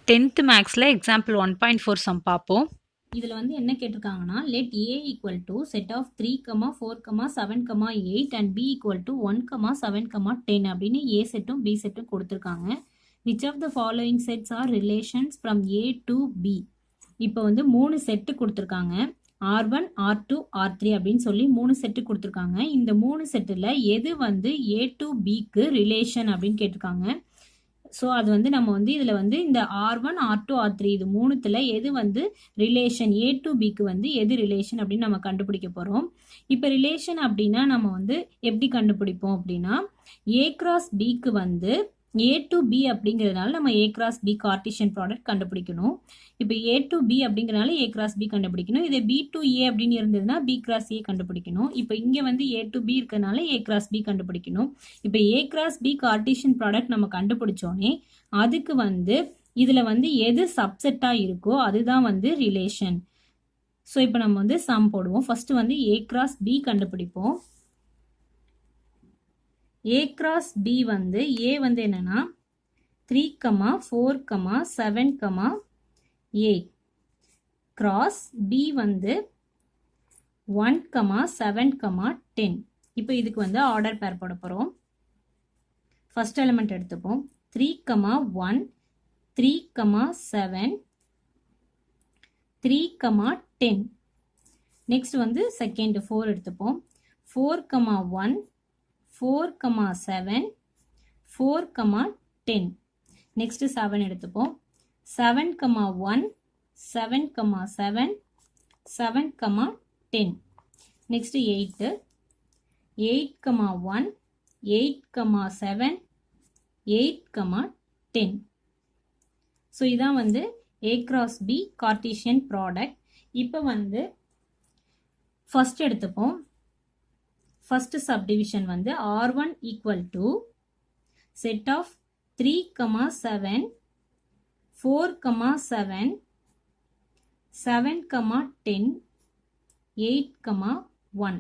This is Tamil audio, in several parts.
10th மேக்ஸில் எக்ஸாம்பிள் 1.4 சம் பார்ப்போம். இதில் வந்து என்ன கேட்டிருக்காங்கன்னா let a equal to set of 3, 4, 7, 8 and b equal to 1, 7, 10 அப்படின்னு a செட்டும் b செட்டும் கொடுத்துருக்காங்க. which of the following sets are relations from a to b? இப்போ வந்து 3 செட்டு கொடுத்துருக்காங்க. R1, R2, R3 அப்படின்னு சொல்லி 3 செட்டு கொடுத்துருக்காங்க. இந்த 3 செட்டில் எது வந்து a to bக்கு ரிலேஷன் அப்படின்னு கேட்டிருக்காங்க. ஸோ அது வந்து நம்ம வந்து இதில் வந்து இந்த R1, R2, R3 இது மூணுத்தில் எது வந்து ரிலேஷன் ஏ டு பிக்கு வந்து எது ரிலேஷன் அப்படின்னு நம்ம கண்டுபிடிக்க போகிறோம். இப்போ ரிலேஷன் அப்படின்னா நம்ம வந்து எப்படி கண்டுபிடிப்போம் அப்படின்னா ஏ கிராஸ் பிக்கு வந்து ஏ டு பி அப்படிங்கிறதுனால நம்ம A cross B cartesian product கண்டுபிடிக்கணும். இப்போ ஏ டு பி அப்படிங்கிறதுனால ஏ கிராஸ் பி கண்டுபிடிக்கணும். இதே பி டு ஏ அப்படின்னு இருந்ததுன்னா பி கிராஸ் ஏ கண்டுபிடிக்கணும். இப்போ இங்கே வந்து ஏ டு பி இருக்கிறதுனால ஏ கிராஸ் பி கண்டுபிடிக்கணும். இப்போ A cross B cartesian product நம்ம கண்டுபிடிச்சோன்னே அதுக்கு வந்து இதில் வந்து எது சப்செட்டாக இருக்கோ அதுதான் வந்து ரிலேஷன். ஸோ இப்போ நம்ம வந்து சம் போடுவோம். ஃபர்ஸ்ட் வந்து ஏ கிராஸ் பி கண்டுபிடிப்போம். A cross B வந்து A வந்து என்னன்னா 3, 4, 7, 8 cross B வந்து 1, 7, 10. இப்போ இதுக்கு வந்து ஆர்டர் பேர் போட போகிறோம். ஃபர்ஸ்ட் எலிமெண்ட் எடுத்துப்போம். 3, 1, 3, 7, 3, 10. நெக்ஸ்ட் வந்து செகண்ட் 4 எடுத்துப்போம். 4, 1, 4, 7, 4, 10. நெக்ஸ்ட் 7 எடுத்துப்போம். 7, 1, 7, 7, 7, 10. நெக்ஸ்ட் 8, 8, 1, 8, 7, 8, 10. ஸோ இதான் வந்து A cross B Cartesian product. இப்போ வந்து ஃபர்ஸ்ட் எடுத்துப்போம். First subdivision வந்து R1 equal to set of 3, 7, 4, 7, 7, 10, 8, 1.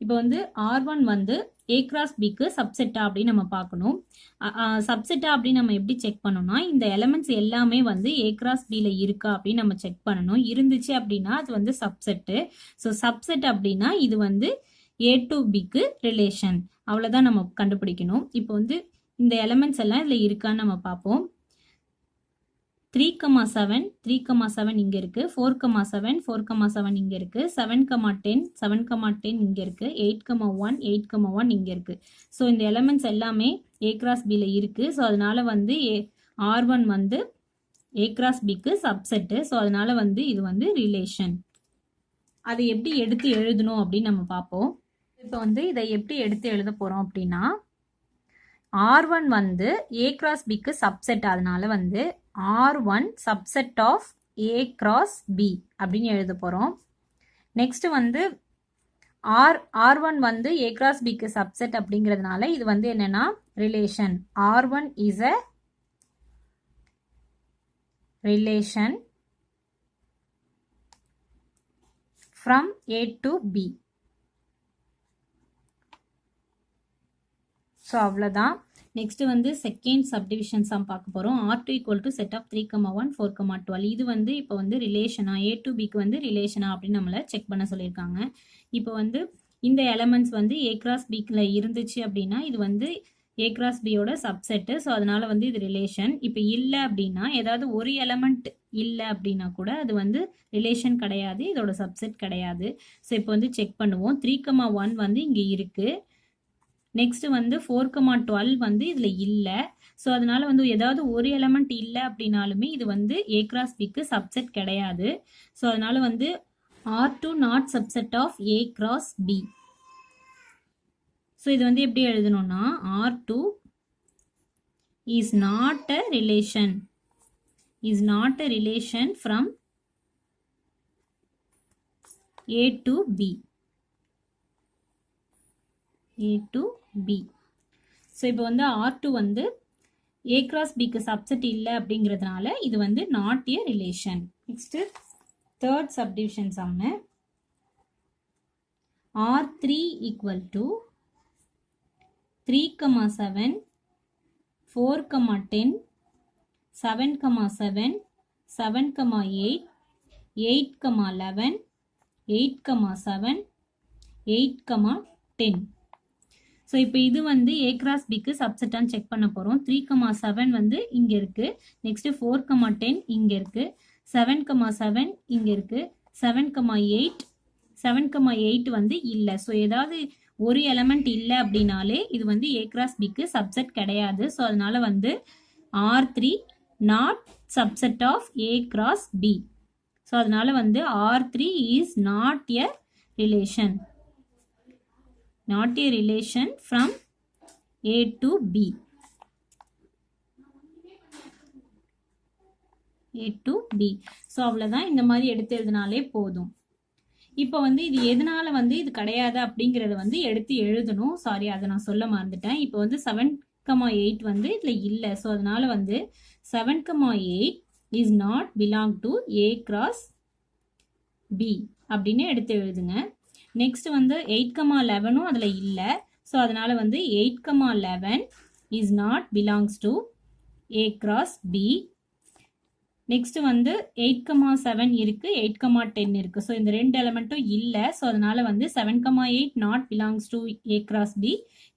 இப்போ வந்து R1 வந்து A cross Bக்கு சப்செட்டா அப்படின்னு நம்ம பார்க்கணும். சப்செட்டா அப்படின்னு நம்ம எப்படி செக் பண்ணணும்னா இந்த எலிமெண்ட்ஸ் எல்லாமே வந்து A cross Bல இருக்கா அப்படின்னு நம்ம செக் பண்ணணும். இருந்துச்சு அப்படின்னா அது வந்து சப்செட்டு. ஸோ சப்செட் அப்படின்னா இது வந்து ஏ டு பிக்கு ரிலேஷன். அவ்வளோதான் நம்ம கண்டுபிடிக்கணும். இப்போ வந்து இந்த எலிமெண்ட்ஸ் எல்லாம் இதில் இருக்கான்னு நம்ம பார்ப்போம். 3, 7, 3, 7 இங்கே இருக்குது. 4, 7, 4, 7 இங்கே இருக்குது. 7, 10, 7, 10 இங்கே இருக்குது. 8, 1, 8, 1 இங்கே இருக்குது. ஸோ இந்த எலிமெண்ட்ஸ் எல்லாமே ஏ கிராஸ் பியில் இருக்குது. ஸோ அதனால வந்து R1 வந்து ஏ கிராஸ் பிக்கு சப்செட்டு. ஸோ அதனால வந்து இது வந்து ரிலேஷன். அதை எப்படி எடுத்து எழுதணும் அப்படின்னு நம்ம பார்ப்போம். இப்போ வந்து இதை எப்படி எடுத்து எழுத போகிறோம் அப்படின்னா R1 வந்து A cross Bக்கு சப்செட். அதனால வந்து R1 subset of A cross B அப்படின்னு எழுத போகிறோம். நெக்ஸ்ட் வந்து R1 வந்து A cross Bக்கு சப்செட் அப்படிங்கிறதுனால இது வந்து என்னன்னா relation. R1 is a relation from A to B. So அவ்வளோதான். நெக்ஸ்ட் வந்து செகண்ட் சப்டிவிஷன் சம் பார்க்க போகிறோம். R2 equal to set of 3, 1, 4, 12. இது வந்து இப்போ வந்து ரிலேஷனா ஏ டு பிக்கு வந்து ரிலேஷனா அப்படின்னு நம்மளை செக் பண்ண சொல்லியிருக்காங்க. இப்போ வந்து இந்த எலமெண்ட்ஸ் வந்து ஏ கிராஸ் பிக்கில் இருந்துச்சு அப்படின்னா இது வந்து ஏ கிராஸ் பியோட சப்செட்டு. ஸோ அதனால வந்து இது ரிலேஷன். இப்போ இல்லை அப்படின்னா ஏதாவது ஒரு எலமெண்ட் இல்லை அப்படின்னா கூட அது வந்து ரிலேஷன் கிடையாது, இதோட சப்செட் கிடையாது. ஸோ இப்போ வந்து செக் பண்ணுவோம். 3, 1 வந்து இங்கே இருக்குது. நெக்ஸ்ட் வந்து 4, 12 வந்து இதில் இல்லை. ஸோ அதனால வந்து ஏதாவது ஒரு எலமெண்ட் இல்லை அப்படின்னாலுமே இது வந்து ஏ கிராஸ் பிக்கு சப்செட் கிடையாது. ஸோ அதனால வந்து R2 not subset of A cross B. So இது வந்து எப்படி எழுதணும்னா R2 is not a relation, is not a relation from A to B. A to B. So இப்போ வந்து R2 வந்து A cross Bக்கு சப்செட் இல்லை அப்படிங்கிறதுனால இது வந்து not a relation. Next third subdivision சம்மு R3 ஈக்குவல் டு 3, 7, 4, 10, 7, 7, 8, 8, 11, 8, 7, 8, 10. ஸோ இப்போ இது வந்து A cross Bக்கு சப்செட்டான்னு செக் பண்ண போகிறோம். 3, 7 வந்து இங்கே இருக்குது. நெக்ஸ்ட்டு 4, 10 இங்கே இருக்குது. 7, 7 இங்கே இருக்குது. 7, 8, 7, 8 வந்து இல்லை. ஸோ ஏதாவது ஒரு எலமெண்ட் இல்லை அப்படின்னாலே இது வந்து A cross Bக்கு சப்செட் கிடையாது. ஸோ அதனால வந்து R3 not subset of A cross B. So அதனால வந்து R3 is not a relation. Not a relation from A to B. A to B. So அவ்வளோதான், இந்த மாதிரி எடுத்து எழுதினாலே போதும். இப்போ வந்து இது எதனால வந்து இது கிடையாது அப்படிங்கிறத வந்து எடுத்து எழுதணும். சாரி, அதை நான் சொல்ல மறந்துட்டேன். இப்போ வந்து 7, 8 வந்து இதில் இல்லை. ஸோ அதனால வந்து 7, 8 is not belong to A cross B அப்படின்னு எடுத்து எழுதுங்க. நெக்ஸ்ட் வந்து 8, 11 அதில் இல்லை. ஸோ அதனால வந்து 8, 11 is not belongs to A cross B. Next வந்து 8, 7 இருக்கு, 8, 10 இருக்கு. ஸோ இந்த ரெண்டு எலமெண்ட்டும் இல்லை. ஸோ அதனால வந்து 7, 8 not belongs to A cross B,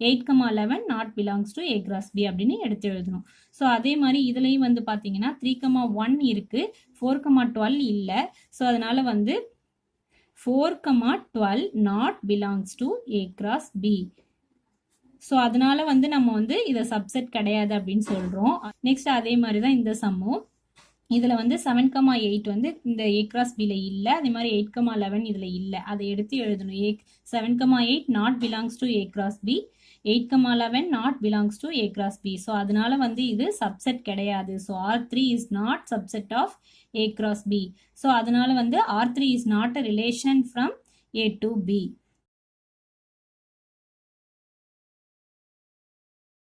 8, 11 not belongs to A cross B அப்படின்னு எடுத்து எழுதணும். ஸோ அதே மாதிரி இதுலையும் வந்து பார்த்தீங்கன்னா 3, 1 இருக்கு, 4, 12 இல்லை. ஸோ அதனால வந்து 4, 12 not belongs to A cross B. So அதனால வந்து நம்ம வந்து இதை சப்செட் கிடையாது அப்படின்னு சொல்கிறோம். நெக்ஸ்ட் அதே மாதிரி தான் இந்த சம்மும். இதில் வந்து 7, 8 வந்து இந்த A cross Bல இல்லை. அதே மாதிரி 8, 11 இதில் இல்லை. அதை எடுத்து எழுதணும். 7, 8 not belongs to A cross B, 8, 11 not belongs to A cross B. So அதனால வந்து இது சப்செட் கிடையாது. So R3 is not subset of A cross B. So அதனால வந்து R3 is not a relation from A to B.